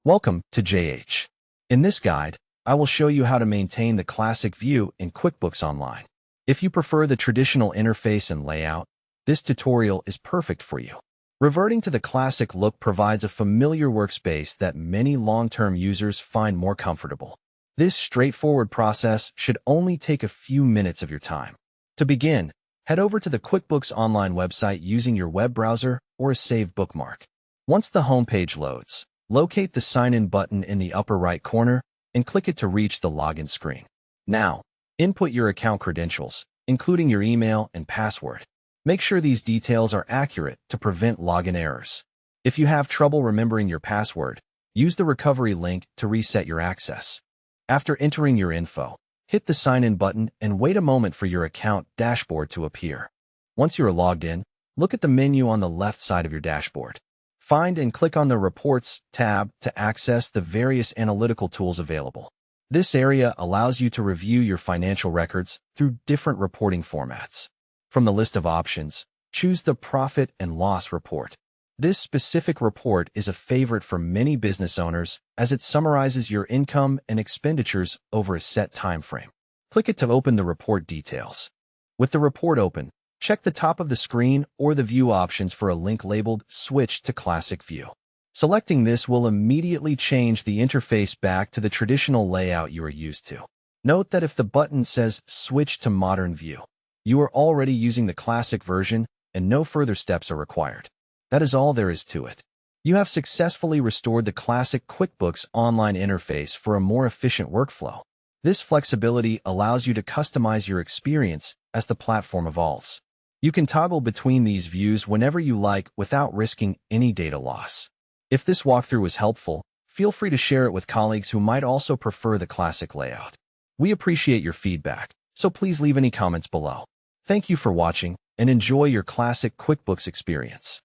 Welcome to JH. In this guide, I will show you how to maintain the classic view in QuickBooks Online. If you prefer the traditional interface and layout, this tutorial is perfect for you. Reverting to the classic look provides a familiar workspace that many long-term users find more comfortable. This straightforward process should only take a few minutes of your time. To begin, head over to the QuickBooks Online website using your web browser or a saved bookmark. Once the homepage loads, locate the Sign In button in the upper right corner and click it to reach the login screen. Now, input your account credentials, including your email and password. Make sure these details are accurate to prevent login errors. If you have trouble remembering your password, use the recovery link to reset your access. After entering your info, hit the Sign In button and wait a moment for your account dashboard to appear. Once you are logged in, look at the menu on the left side of your dashboard. Find and click on the Reports tab to access the various analytical tools available. This area allows you to review your financial records through different reporting formats. From the list of options, choose the Profit and Loss report. This specific report is a favorite for many business owners as it summarizes your income and expenditures over a set time frame. Click it to open the report details. With the report open, check the top of the screen or the view options for a link labeled Switch to Classic View. Selecting this will immediately change the interface back to the traditional layout you are used to. Note that if the button says Switch to Modern View, you are already using the classic version and no further steps are required. That is all there is to it. You have successfully restored the classic QuickBooks Online interface for a more efficient workflow. This flexibility allows you to customize your experience as the platform evolves. You can toggle between these views whenever you like without risking any data loss. If this walkthrough was helpful, feel free to share it with colleagues who might also prefer the classic layout. We appreciate your feedback, so please leave any comments below. Thank you for watching and enjoy your classic QuickBooks experience.